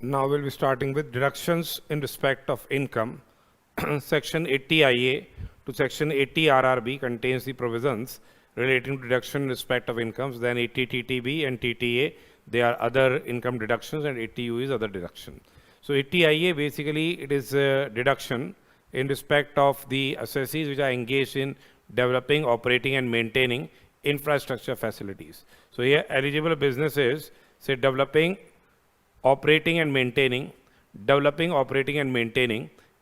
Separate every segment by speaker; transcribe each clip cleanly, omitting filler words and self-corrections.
Speaker 1: Now we'll be starting with deductions in respect of income. Section 80 IA to Section 80 RRB contains the provisions relating to deduction in respect of incomes. Then 80 TTB and TTA, they are other income deductions, and 80U is other deduction. So 80 IA, basically it is a deduction in respect of the assessees which are engaged in developing, operating and maintaining infrastructure facilities. So here eligible businesses, say developing, operating and maintaining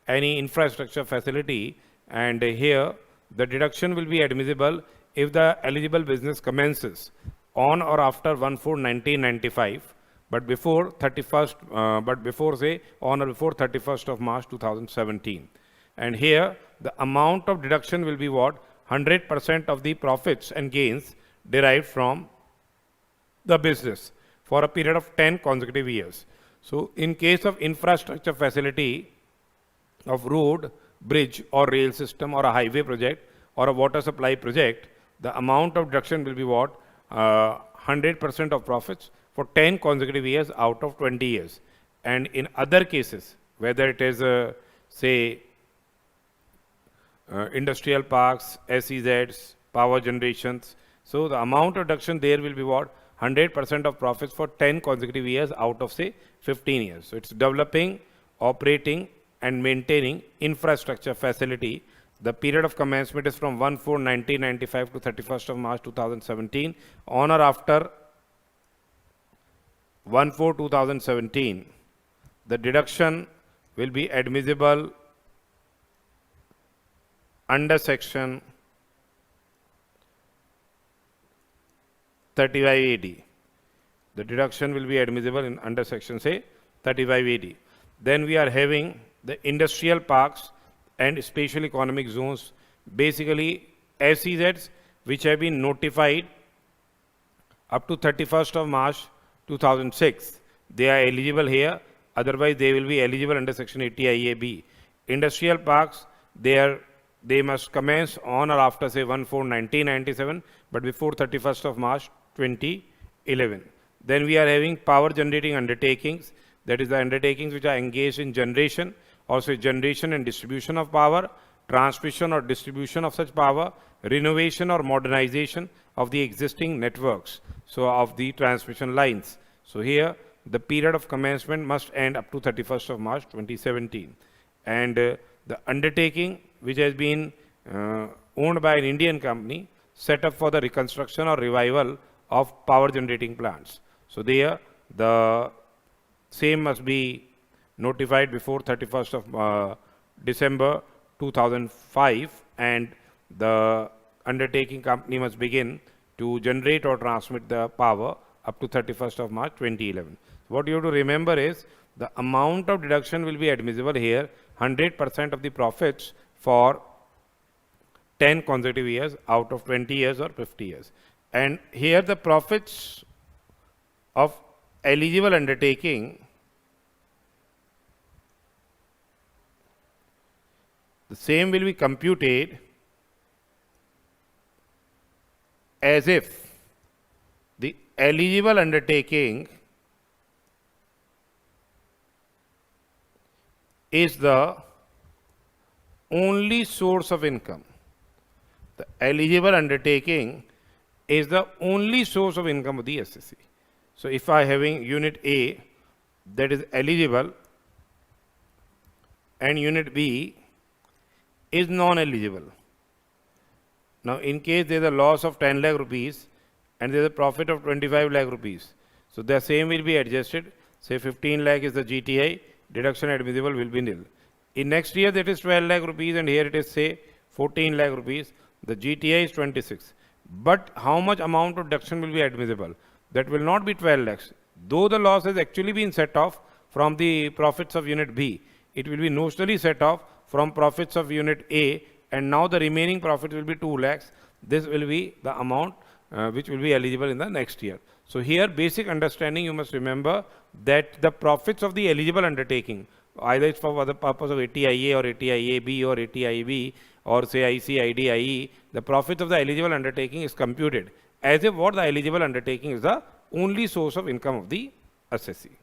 Speaker 1: any infrastructure facility, and here the deduction will be admissible if the eligible business commences on or after 1/4/1995, but before 31st, but before say on or before 31st of March 2017. And here the amount of deduction will be what? 100% of the profits and gains derived from the business for a period of 10 consecutive years. So in case of infrastructure facility of road, bridge or rail system or a highway project or a water supply project, the amount of deduction will be what? 100% of profits for 10 consecutive years out of 20 years. And in other cases, whether it is, say, industrial parks, SEZs, power generations, so the amount of deduction there will be what? 100% of profits for 10 consecutive years out of, say, 15 years. So it's developing, operating and maintaining infrastructure facility. The period of commencement is from 1/4/1995 to 31st of March 2017. On or after 1/4/2017, the deduction will be admissible under section 3580. The deduction will be admissible in under section, say, 3580. Then we are having the industrial parks and special economic zones, basically SEZs which have been notified up to 31st of March 2006. They are eligible here, otherwise they will be eligible under section 80 IAB. Industrial parks, they must commence on or after, say, 1/4/1997, but before 31st of March 2011. Then we are having power generating undertakings, that is the undertakings which are engaged in generation, also generation and distribution of power, transmission or distribution of such power, renovation or modernization of the existing networks, so of the transmission lines. So here the period of commencement must end up to 31st of March 2017. And the undertaking which has been owned by an Indian company set up for the reconstruction or revival of power generating plants. So there the same must be notified before 31st of December 2005, and the undertaking company must begin to generate or transmit the power up to 31st of March 2011. What you have to remember is the amount of deduction will be admissible here, 100% of the profits for 10 consecutive years out of 20 years or 50 years. And here the profits of eligible undertaking, the same will be computed as if the eligible undertaking is the only source of income. The eligible undertaking is the only source of income of the assessee. So if I having unit A that is eligible and unit B is non-eligible. Now in case there is a loss of 10 lakh rupees and there is a profit of 25 lakh rupees, so the same will be adjusted. Say 15 lakh is the GTI, deduction admissible will be nil. In next year that is 12 lakh rupees and here it is, say, 14 lakh rupees, the GTI is 26. But how much amount of deduction will be admissible? That will not be 12 lakhs. Though the loss has actually been set off from the profits of unit B, it will be notionally set off from profits of unit A, and now the remaining profit will be 2 lakhs. This will be the amount which will be eligible in the next year. So here basic understanding, you must remember that the profits of the eligible undertaking, either it's for the purpose of 80 IA or 80 IAB or 80 IB or say IC, the profit of the eligible undertaking is computed as if what the eligible undertaking is the only source of income of the assessee.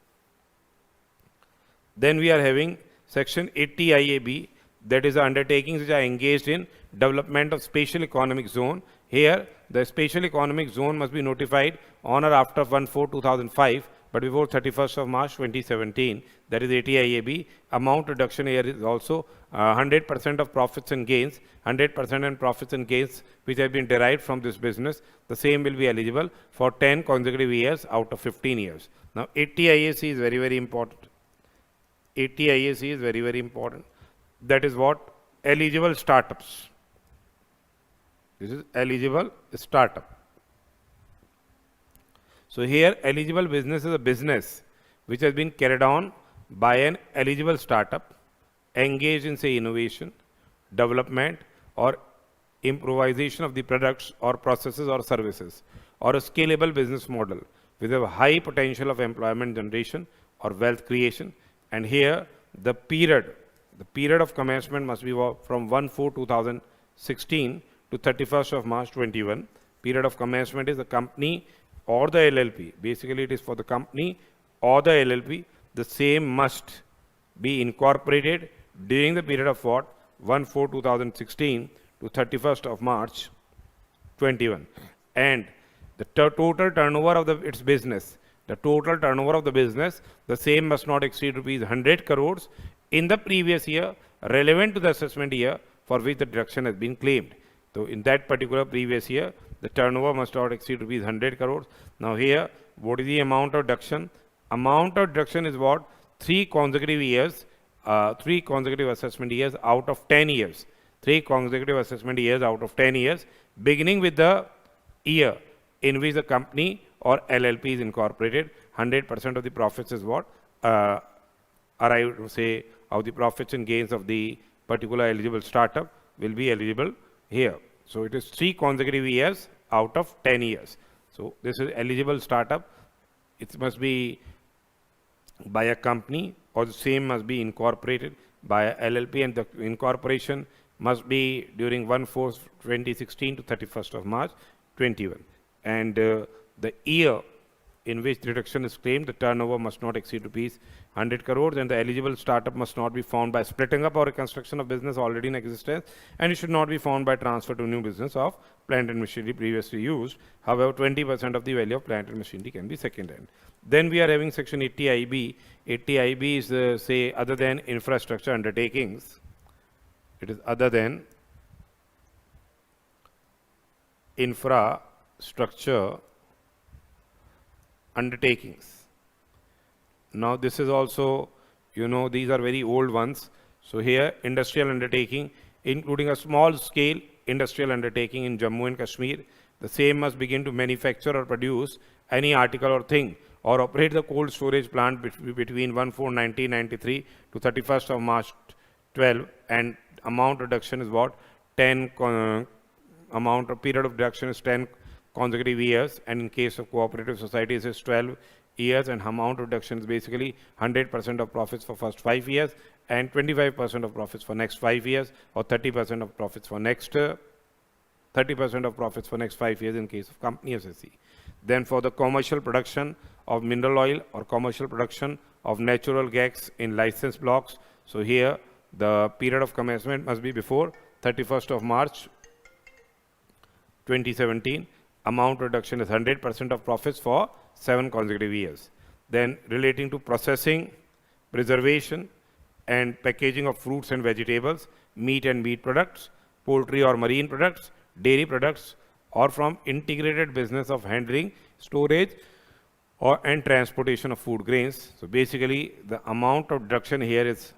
Speaker 1: Then we are having section 80 IAB, that is the undertakings which are engaged in development of special economic zone. Here, the special economic zone must be notified on or after 1/4/2005, but before 31st of March 2017. That is 80 IAB. Amount reduction here is also 100% of profits and gains, 100% and profits and gains which have been derived from this business. The same will be eligible for 10 consecutive years out of 15 years. Now, 80 IAC is very, very important. 80 IAC is very, very important. That is what? Eligible startups. This is eligible startup. So here, eligible business is a business which has been carried on by an eligible startup engaged in, say, innovation, development, or improvisation of the products or processes or services, or a scalable business model with a high potential of employment generation or wealth creation. And here, the period of commencement must be from 1/4/2016 to 31st of March 21. Period of commencement is the company or the LLP. Basically, it is for the company or the LLP. The same must be incorporated during the period of what? 1/4/2016 to 31st of March 21. And the total turnover of its business, the same must not exceed rupees 100 crores in the previous year relevant to the assessment year for which the deduction has been claimed. So in that particular previous year, the turnover must not exceed rupees 100 crores. Now here, what is the amount of deduction? Amount of deduction is what? 3 consecutive years, 3 consecutive assessment years out of 10 years. 3 consecutive assessment years out of 10 years, beginning with the year in which the company or LLP is incorporated. 100% of the profits is what? Arrived, say, of the profits and gains of the particular eligible startup will be eligible here. So it is 3 consecutive years out of 10 years. So this is eligible startup. It must be by a company or the same must be incorporated by a LLP, and the incorporation must be during 1/4/2016 to 31st of March 21. And the year in which reduction is claimed, the turnover must not exceed rupees 100 crores, and the eligible startup must not be found by splitting up or reconstruction of business already in existence, and it should not be found by transfer to new business of plant and machinery previously used. However, 20% of the value of plant and machinery can be second hand. Then we are having section 80 IB. 80 IB is, say, other than infrastructure undertakings. It is other than infrastructure undertakings. Now this is also, these are very old ones. So here, industrial undertaking, including a small scale industrial undertaking in Jammu and Kashmir. The same must begin to manufacture or produce any article or thing or operate the cold storage plant between 1/4/1993 to 31st of March 12, and amount reduction is what? 10 amount of period of deduction is 10 consecutive years, and in case of cooperative societies is 12 years, and amount reduction is basically 100% of profits for first 5 years and 25% of profits for next 5 years, or 30% of profits for next 30% of profits for next 5 years in case of company SSC. Then for the commercial production of mineral oil or commercial production of natural gas in license blocks, so here the period of commencement must be before 31st of March 2017. Amount reduction is 100% of profits for 7 consecutive years. Then relating to processing, preservation, and packaging of fruits and vegetables, meat and meat products, poultry or marine products, dairy products, or from integrated business of handling, storage, and transportation of food grains. So basically, the amount of deduction here is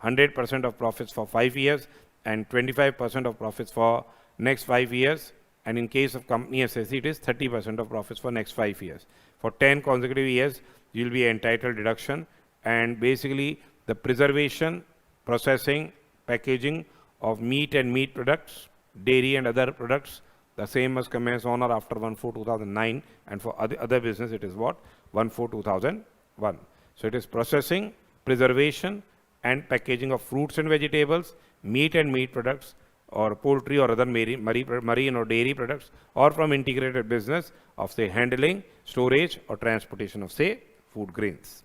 Speaker 1: 100% of profits for 5 years and 25% of profits for next 5 years. And in case of company SSC, it is 30% of profits for next 5 years. For 10 consecutive years, you will be entitled deduction. And basically, the preservation, processing, packaging of meat and meat products, dairy and other products, the same must commence on or after 1/4/2009. And for other business, it is what? 1/4/2001. So it is processing, preservation, and packaging of fruits and vegetables, meat and meat products, or poultry or other marine or dairy products, or from integrated business of, say, handling, storage, or transportation of, say, food grains.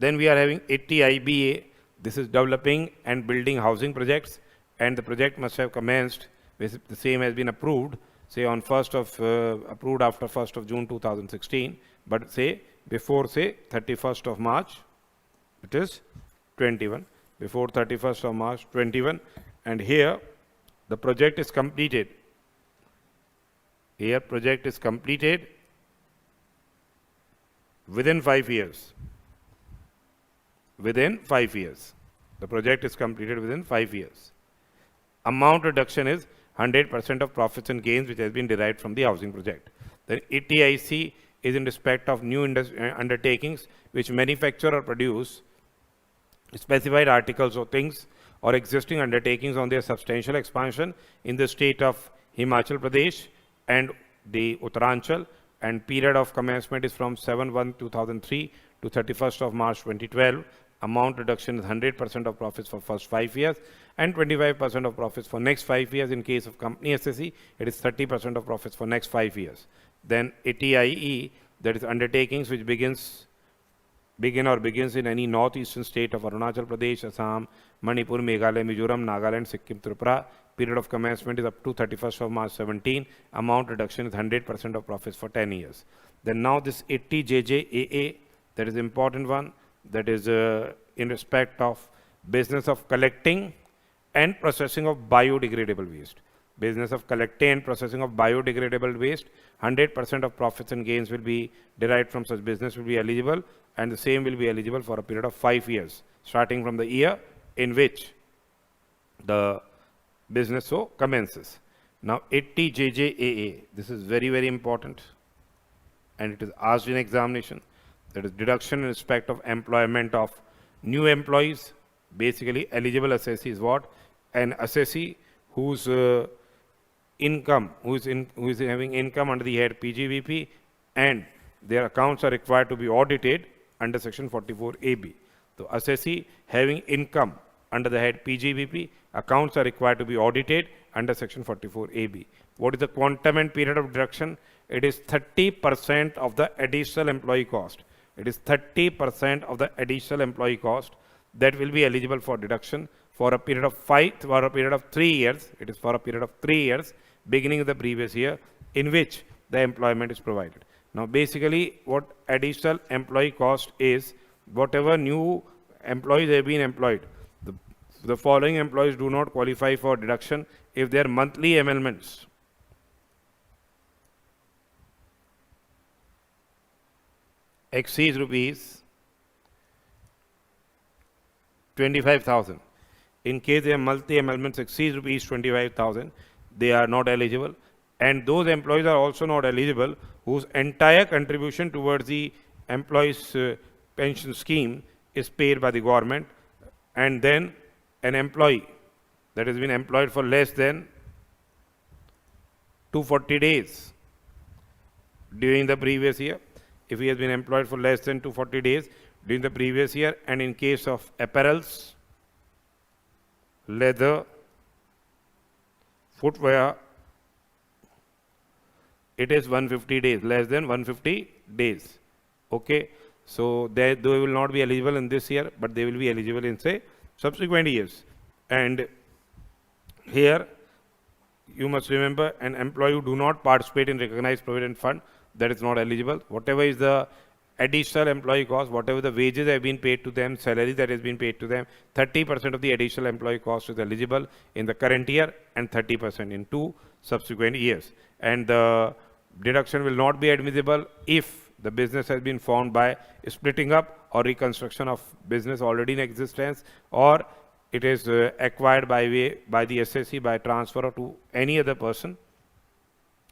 Speaker 1: Then we are having 80 IBA. This is developing and building housing projects, and the project must have commenced, the same has been approved, say on approved after 1st of June 2016, but say before say 31st of March, it is 21, before 31st of March 21, and here the project is completed. Here project is completed within 5 years. Within 5 years. The project is completed within 5 years. Amount reduction is 100% of profits and gains which has been derived from the housing project. Then ETIC is in respect of new undertakings which manufacture or produce specified articles or things or existing undertakings on their substantial expansion in the state of Himachal Pradesh and the Uttaranchal, and period of commencement is from 7/1/2003 to 31st of March 2012. Amount reduction is 100% of profits for first 5 years and 25% of profits for next 5 years. In case of company SSE, it is 30% of profits for next 5 years. Then ATIE, that is undertakings which begins in any northeastern state of Arunachal Pradesh, Assam, Manipur, Meghalaya, Mizoram, Nagaland, Sikkim, Tripura. Period of commencement is up to 31st of March 17. Amount reduction is 100% of profits for 10 years. Then now this 80 JJAA, that is important one, that is in respect of business of collecting and processing of biodegradable waste. Business of collecting and processing of biodegradable waste, 100% of profits and gains will be derived from such business will be eligible, and the same will be eligible for a period of 5 years, starting from the year in which the business so commences. Now 80 JJAA, this is very, very important, and it is asked in examination. That is deduction in respect of employment of new employees. Basically, eligible assessee is what? An assessee whose income, who is having income under the head PGBP, and their accounts are required to be audited under section 44AB. So assessee having income under the head PGBP, accounts are required to be audited under section 44AB. What is the quantum and period of deduction? It is 30% of the additional employee cost. It is 30% of the additional employee cost that will be eligible for deduction for a period of 3 years. It is for a period of 3 years, beginning of the previous year, in which the employment is provided. Now, basically, what additional employee cost is, whatever new employees have been employed, the following employees do not qualify for deduction if their monthly emoluments exceeds rupees 25,000. In case their monthly emoluments exceeds rupees 25,000, they are not eligible. And those employees are also not eligible whose entire contribution towards the employees' pension scheme is paid by the government, and then an employee that has been employed for less than 240 days during the previous year. If he has been employed for less than 240 days during the previous year, and in case of apparels, leather, footwear, it is 150 days, less than 150 days. Okay, so they will not be eligible in this year, but they will be eligible in, say, subsequent years. And here you must remember, an employee who do not participate in recognized provident fund, that is not eligible. Whatever is the additional employee cost, whatever the wages have been paid to them, salary that has been paid to them, 30% of the additional employee cost is eligible in the current year and 30% in 2 subsequent years. And the deduction will not be admissible if the business has been formed by splitting up or reconstruction of business already in existence, or it is acquired by the SSE by transfer to any other person,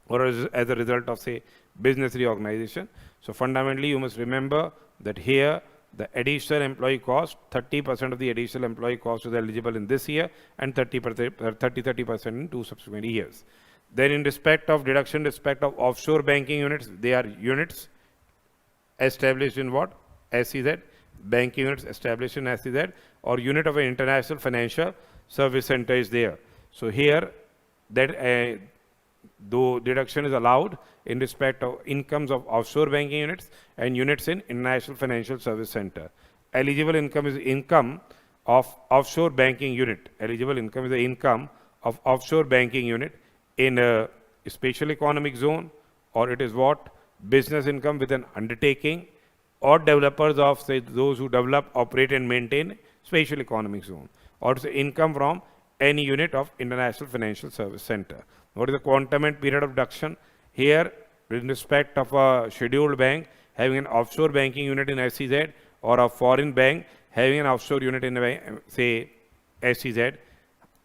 Speaker 1: or as a result of, say, business reorganization. So fundamentally, you must remember that here the additional employee cost, 30% of the additional employee cost is eligible in this year, and 30% in 2 subsequent years. Then in respect of deduction, respect of offshore banking units, they are units established in what? SEZ, banking units established in SEZ, or unit of an international financial service center is there. So here, that though deduction is allowed in respect of incomes of offshore banking units and units in international financial service center. eligible income is income of offshore banking unit. Eligible income is the income of offshore banking unit in a special economic zone, or it is what? Business income with an undertaking, or developers of, say, those who develop, operate and maintain special economic zone, or it's income from any unit of International Financial Service Center. What is the quantum and period of deduction? Here, in respect of a scheduled bank having an offshore banking unit in SEZ, or a foreign bank having an offshore unit in, say, SEZ,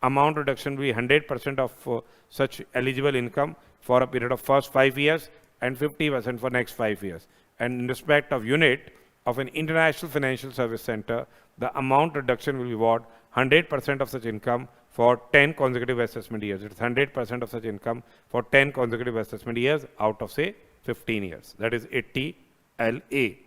Speaker 1: amount reduction will be 100% of such eligible income for a period of first 5 years and 50% for next 5 years. And in respect of unit of an International Financial Service Center, the amount reduction will be what? 100% of such income for 10 consecutive assessment years. It's 100% of such income for 10 consecutive assessment years out of, say, 15 years. That is 80LA.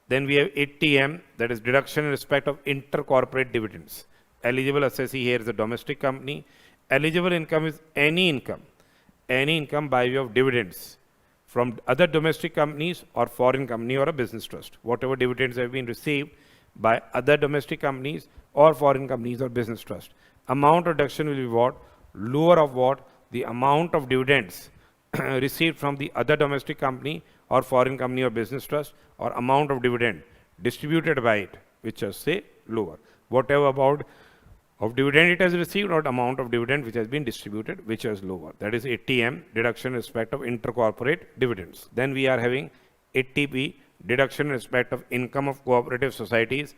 Speaker 1: Then we have 80M, that is deduction in respect of intercorporate dividends. Eligible assessee here is a domestic company. Eligible income is any income by way of dividends from other domestic companies or foreign company or a business trust. Whatever dividends have been received by other domestic companies or foreign companies or business trust. Amount reduction will be what? Lower of what? The amount of dividends received from the other domestic company or foreign company or business trust, or amount of dividend distributed by it, which is, say, lower. Whatever about of dividend it has received, or amount of dividend which has been distributed, which is lower. That is 80M, deduction in respect of intercorporate dividends. Then we are having 80B, deduction in respect of income of cooperative societies.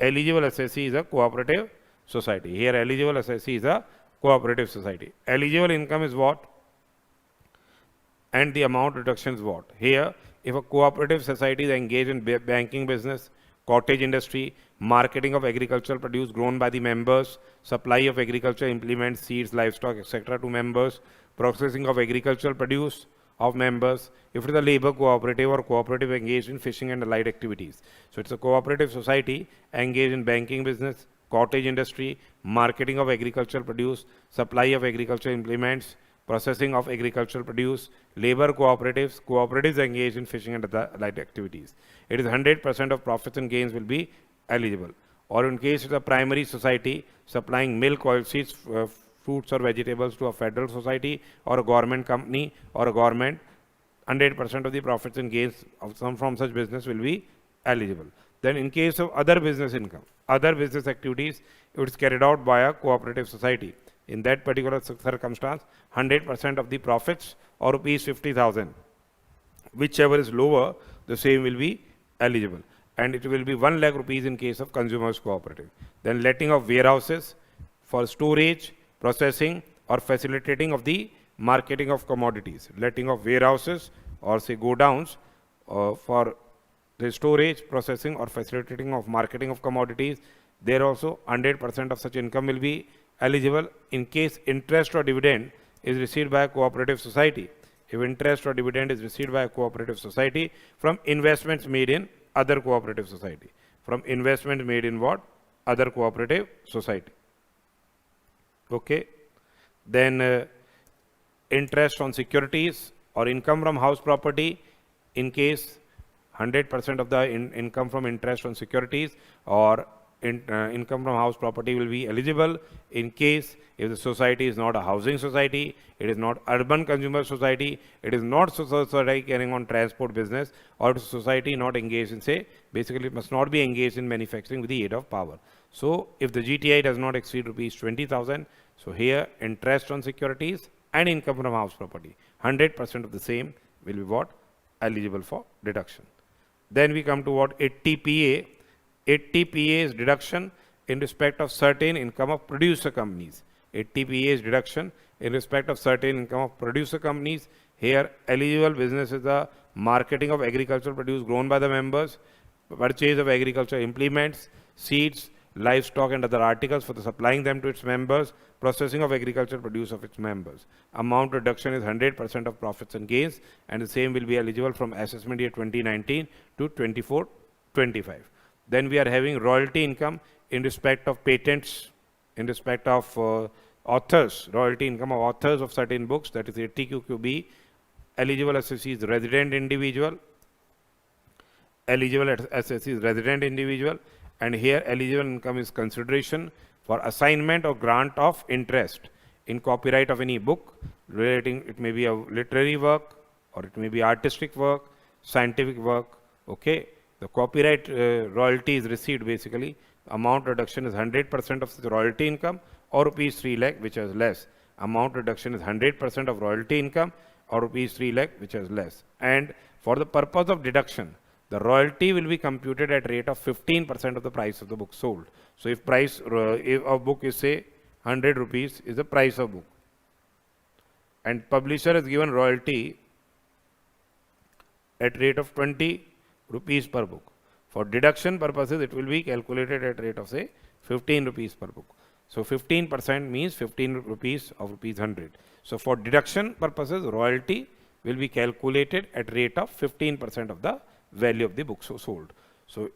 Speaker 1: Eligible assessee is a cooperative society. Here eligible assessee is a cooperative society. Eligible income is what? And the amount reduction is what? Here, if a cooperative society is engaged in banking business, cottage industry, marketing of agricultural produce grown by the members, supply of agricultural implements, seeds, livestock, etc. to members, processing of agricultural produce of members, if it is a labor cooperative or cooperative engaged in fishing and allied activities. So it's a cooperative society engaged in banking business, cottage industry, marketing of agricultural produce, supply of agricultural implements, processing of agricultural produce, labor cooperatives, cooperatives engaged in fishing and allied activities. It is 100% of profits and gains will be eligible. Or in case it's a primary society supplying milk, oilseeds, fruits or vegetables to a federal society or a government company or a government, 100% of the profits and gains of from such business will be eligible. Then in case of other business income, other business activities, it is carried out by a cooperative society. In that particular circumstance, 100% of the profits or rupees 50,000, whichever is lower, the same will be eligible. And it will be 1 lakh rupees in case of consumers cooperative. Then letting of warehouses for storage, processing or facilitating of the marketing of commodities. Letting of warehouses or, say, go downs for the storage, processing or facilitating of marketing of commodities. There also 100% of such income will be eligible in case interest or dividend is received by a cooperative society. If interest or dividend is received by a cooperative society from investments made in other cooperative society. From investments made in what? Other cooperative society. Okay. Then interest on securities or income from house property, in case 100% of the income from interest on securities or income from house property will be eligible in case if the society is not a housing society, it is not urban consumer society, it is not society carrying on transport business, or it is society not engaged in, say, basically it must not be engaged in manufacturing with the aid of power. So if the GTI does not exceed rupees 20,000, so here interest on securities and income from house property, 100% of the same will be what? Eligible for deduction. Then we come to what? 80PA. 80PA is deduction in respect of certain income of producer companies. 80PA is deduction in respect of certain income of producer companies. Here eligible business is the marketing of agricultural produce grown by the members, purchase of agricultural implements, seeds, livestock and other articles for the supplying them to its members, processing of agricultural produce of its members. Amount reduction is 100% of profits and gains, and the same will be eligible from assessment year 2019 to 24-25. Then we are having royalty income in respect of patents, in respect of authors, royalty income of authors of certain books, that is 80QQB. Eligible assessee is resident individual. eligible assessee is resident individual, and here eligible income is consideration for assignment or grant of interest in copyright of any book relating, it may be a literary work or it may be artistic work, scientific work, okay. The copyright royalty is received basically, amount reduction is 100% of the royalty income or rupees 3 lakh, which is less. Amount reduction is 100% of royalty income or rupees 3 lakh, which is less. And for the purpose of deduction, the royalty will be computed at rate of 15% of the price of the book sold. So if price if a book is say 100 rupees is the price of book, and publisher has given royalty at rate of 20 rupees per book. For deduction purposes, it will be calculated at rate of say 15 rupees per book. So 15% means 15 rupees of rupees 100. So for deduction purposes, royalty will be calculated at rate of 15% of the value of the book sold. So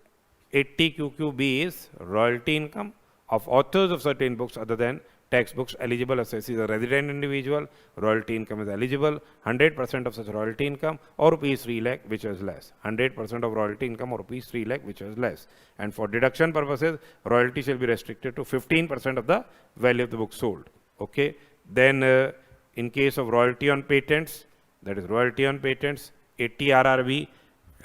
Speaker 1: 80 QQB is royalty income of authors of certain books other than textbooks. Eligible assessee is a resident individual, royalty income is eligible, 100% of such royalty income or rupees 3 lakh, which is less. 100% of royalty income or rupees 3 lakh, which is less. And for deduction purposes, royalty shall be restricted to 15% of the value of the book sold. Okay. Then in case of royalty on patents, that is royalty on patents, 80 RRB,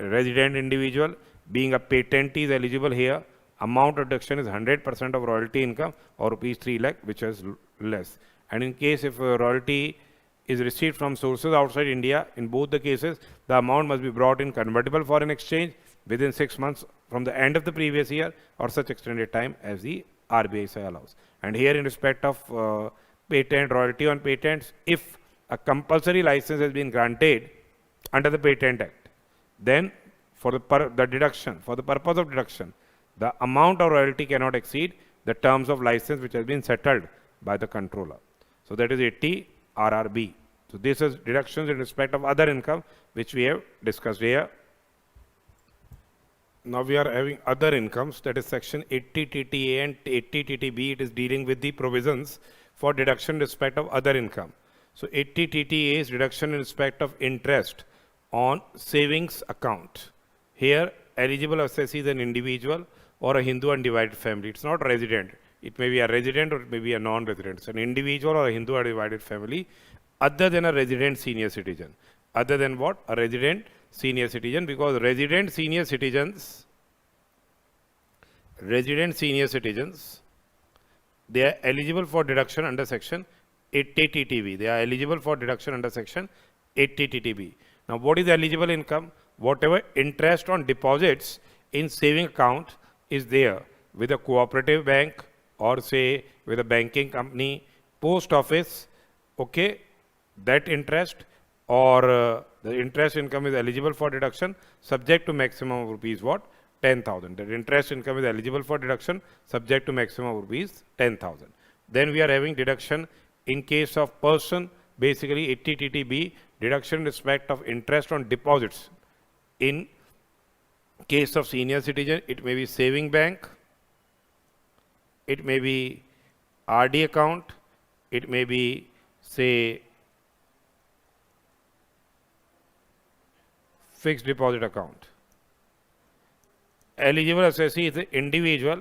Speaker 1: resident individual, being a patentee is eligible here. Amount reduction is 100% of royalty income or rupees 3 lakh, which is less. And in case if royalty is received from sources outside India, in both the cases, the amount must be brought in convertible foreign exchange within 6 months from the end of the previous year or such extended time as the RBI allows. And here in respect of patent, royalty on patents, if a compulsory license has been granted under the Patent Act, then for the deduction, for the purpose of deduction, the amount of royalty cannot exceed the terms of license which has been settled by the controller. So that is 80 RRB. So this is deductions in respect of other income which we have discussed here. Now we are having other incomes, that is section 80 TTA and 80 TTB. It is dealing with the provisions for deduction in respect of other income. So 80 TTA is deduction in respect of interest on savings account. Here eligible assessee is an individual or a Hindu undivided family. It's not resident. It may be a resident or it may be a non-resident. It's an individual or a Hindu undivided family other than a resident senior citizen. Other than what? A resident senior citizen, because resident senior citizens, they are eligible for deduction under section 80 TTB. They are eligible for deduction under section 80 TTB. Now what is eligible income? Whatever interest on deposits in saving account is there with a cooperative bank or say with a banking company, post office, okay, that interest or the interest income is eligible for deduction subject to maximum of rupees what? 10,000. That interest income is eligible for deduction subject to maximum of rupees 10,000. Then we are having deduction in case of person, basically 80 TTB, deduction in respect of interest on deposits. In case of senior citizen, it may be saving bank, it may be RD account, it may be say fixed deposit account. Eligible assessee is the individual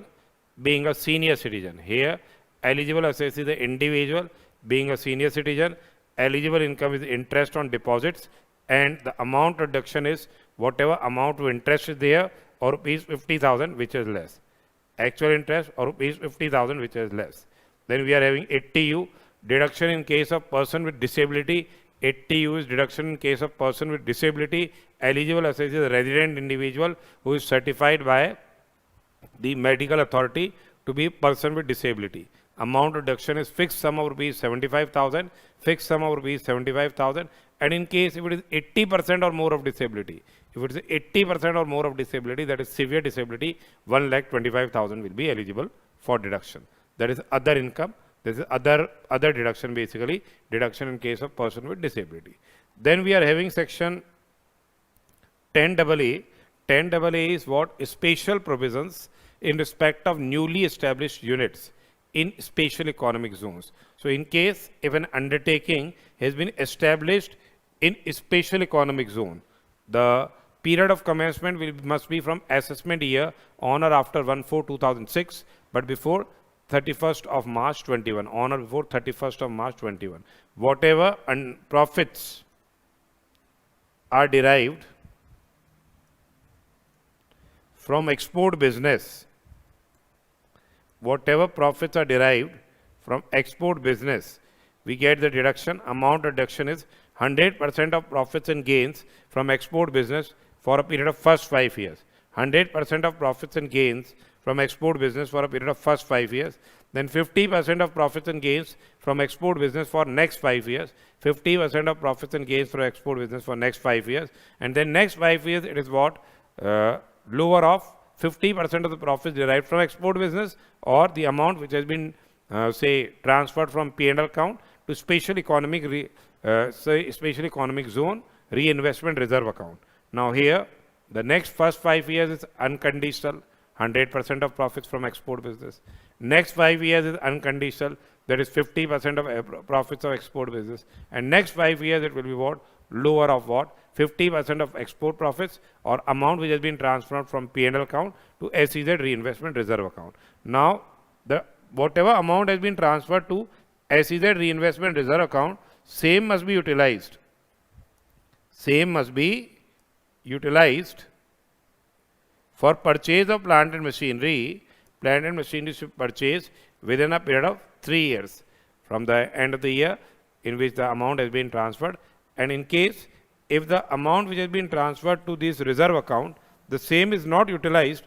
Speaker 1: being a senior citizen. Here eligible assessee is the individual being a senior citizen. Eligible income is interest on deposits, and the amount reduction is whatever amount of interest is there or rupees 50,000 which is less. Actual interest or rupees 50,000 which is less. Then we are having 80U, deduction in case of person with disability. 80U is deduction in case of person with disability. Eligible assessee is a resident individual who is certified by the medical authority to be a person with disability. Amount reduction is fixed sum of rupees 75,000, fixed sum of rupees 75,000, and in case if it is 80% or more of disability, if it is 80% or more of disability, that is severe disability, 1,25,000 will be eligible for deduction. That is other income. This is other deduction, basically deduction in case of person with disability. Then we are having section 10AA. 10AA is what? Special provisions in respect of newly established units in special economic zones. So in case if an undertaking has been established in a special economic zone, the Period of commencement must be from assessment year on or after 1/4/2006, but before 31st of March 21, on or before 31st of March 21. Whatever profits are derived from export business, whatever profits are derived from export business, we get the deduction. Amount deduction is 100% of profits and gains from export business for a period of first 5 years. 100% of profits and gains from export business for a period of first 5 years. Then 50% of profits and gains from export business for next 5 years. 50% of profits and gains from export business for next 5 years. And then next 5 years, it is what? Lower of 50% of the profits derived from export business, or the amount which has been say transferred from P&L account to special economic zone reinvestment reserve account. Now here, the next first 5 years is unconditional, 100% of profits from export business. Next 5 years is unconditional, that is 50% of profits of export business. And next 5 years it will be what? Lower of what? 50% of export profits or amount which has been transferred from P&L account to SEZ reinvestment reserve account. Now, whatever amount has been transferred to SEZ reinvestment reserve account, same must be utilized. Same must be utilized for purchase of plant and machinery. Plant and machinery should purchase within a period of 3 years from the end of the year in which the amount has been transferred. And in case if the amount which has been transferred to this reserve account, the same is not utilized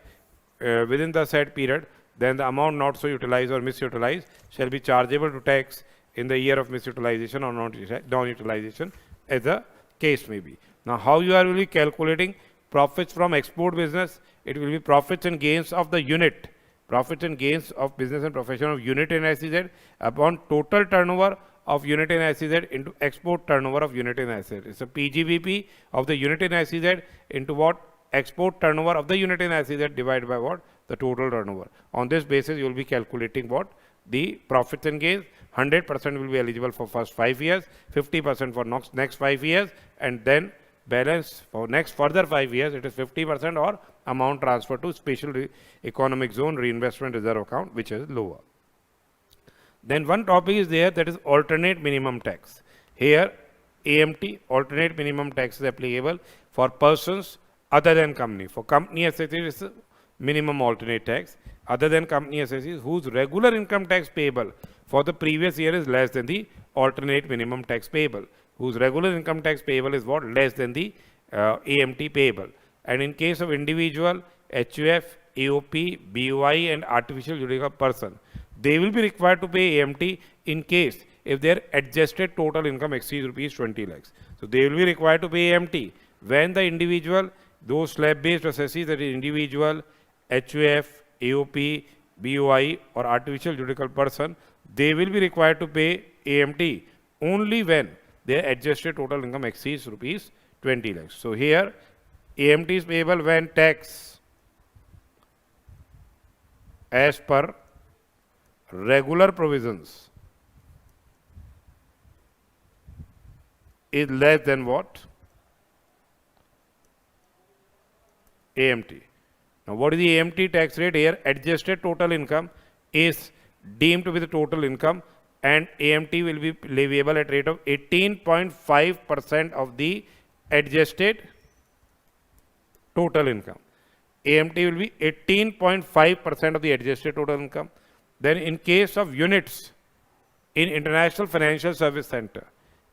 Speaker 1: within the said period, then the amount not so utilized or misutilized shall be chargeable to tax in the year of misutilization or non-utilization, as the case may be. Now, how you are really calculating profits from export business? It will be profits and gains of the unit, profits and gains of business and profession of unit in SEZ upon total turnover of unit in SEZ into export turnover of unit in SEZ. It's a PGBP of the unit in SEZ into what? Export turnover of the unit in SEZ divided by what? The total turnover. On this basis, you will be calculating what? The profits and gains. 100% will be eligible for first 5 years, 50% for next 5 years, and then balance for next further 5 years, it is 50% or amount transferred to special economic zone reinvestment reserve account, which is lower. Then one topic is there, that is alternate minimum tax. Here, AMT, alternate minimum tax, is applicable for persons other than company. For company associates, it is minimum alternate tax. Other than company associates whose regular income tax payable for the previous year is less than the alternate minimum tax payable. Whose regular income tax payable is what? Less than the AMT payable. And in case of individual, HUF, AOP, BOI and artificial judicial person, they will be required to pay AMT in case if their adjusted total income exceeds rupees 20 lakhs. So they will be required to pay AMT when the individual, those slab-based assessees, that is individual, HUF, AOP, BOI or artificial judicial person, they will be required to pay AMT only when their adjusted total income exceeds rupees 20 lakhs. So here AMT is payable when tax as per regular provisions is less than what? AMT. Now, what is the AMT tax rate here? Adjusted total income is deemed to be the total income, and AMT will be leviable at rate of 18.5% of the adjusted total income. AMT will be 18.5% of the adjusted total income. Then in case of units in International Financial Service Center,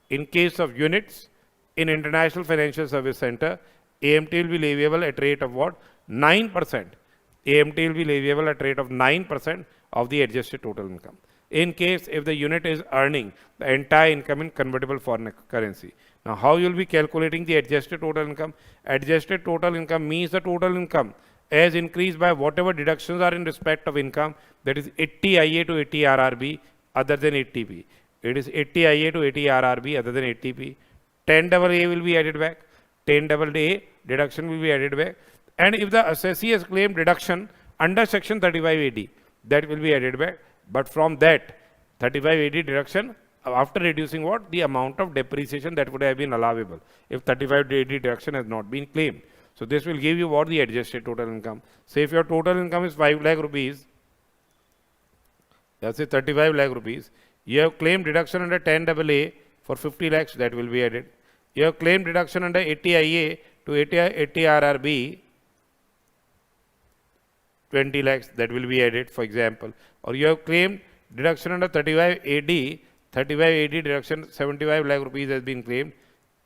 Speaker 1: in case of units in International Financial Service Center, AMT will be leviable at rate of what? 9%. AMT will be leviable at rate of 9% of the adjusted total income. In case if the unit is earning the entire income in convertible foreign currency. Now, how you will be calculating the adjusted total income? Adjusted total income means the total income as increased by whatever deductions are in respect of income, that is 80 IA to 80 RRB other than 80P. It is 80 IA to 80 RRB other than 80P. 10 AA will be added back. 10 AA deduction will be added back. And if the assessee has claimed deduction under section 35AD, that will be added back. But from that 35AD deduction, after reducing what? The amount of depreciation that would have been allowable if 35AD deduction has not been claimed. So this will give you what the adjusted total income. Say if your total income is 5 lakh rupees, let's say 35 lakh rupees, you have claimed deduction under 10AA for 50 lakhs, that will be added. You have claimed deduction under 80IA to 80 RRB, 20 lakhs, that will be added, for example. Or you have claimed deduction under 35 AD deduction 75 lakh rupees has been claimed,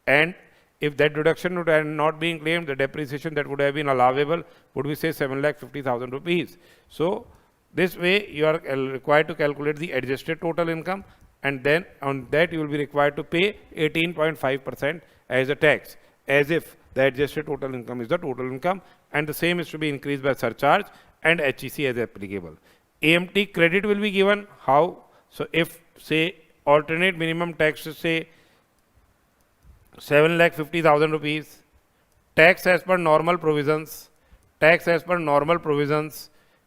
Speaker 1: and if that deduction would have not been claimed, the depreciation that would have been allowable would be say 7,50,000 rupees. So this way you are required to calculate the adjusted total income, and then on that you will be required to pay 18.5% as a tax, as if the adjusted total income is the total income, and the same is to be increased by surcharge and HEC as applicable. AMT credit will be given how? So if say alternate minimum tax is say 7,50,000 rupees, tax as per normal provisions,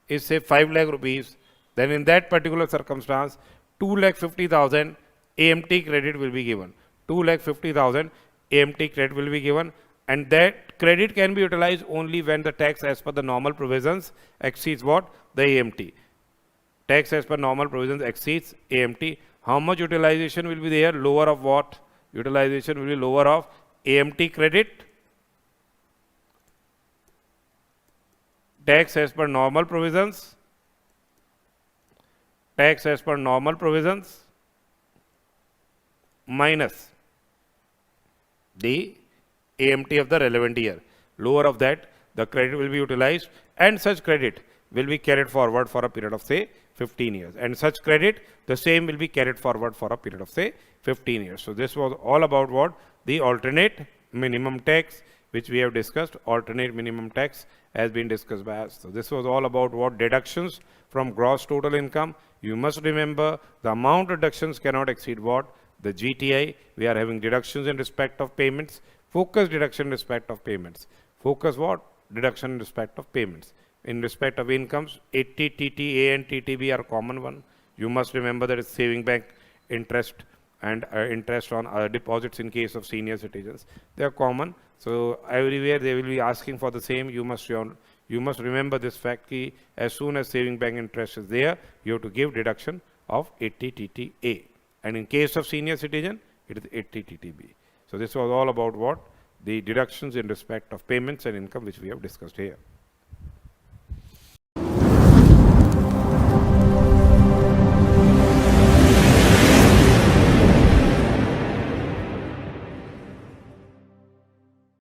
Speaker 1: is say 5 lakh rupees, then in that particular circumstance 2,50,000 AMT credit will be given. 2,50,000 AMT credit will be given, and that credit can be utilized only when the tax as per the normal provisions exceeds what? The AMT. Tax as per normal provisions exceeds AMT. How much utilization will be there? Lower of what? Utilization will be lower of AMT credit, tax as per normal provisions, minus the AMT of the relevant year. Lower of that, the credit will be utilized, and such credit will be carried forward for a period of say 15 years. And such credit, the same will be carried forward for a period of say 15 years. So this was all about what? The alternate minimum tax, which we have discussed. Alternate minimum tax has been discussed by us. So this was all about what? Deductions from gross total income. You must remember the amount deductions cannot exceed what? The GTI. We are having deductions in respect of payments. Focus deduction in respect of payments. Focus what? Deduction in respect of payments. In respect of incomes, 80 TTA and TTB are common one. You must remember that it's saving bank interest and interest on deposits in case of senior citizens. They are common. So everywhere they will be asking for the same. You must remember this fact key. As soon as saving bank interest is there, you have to give deduction of 80 TTA. And in case of senior citizen, it is 80 TTB. So this was all about what? The deductions in respect of payments and income, which we have discussed here.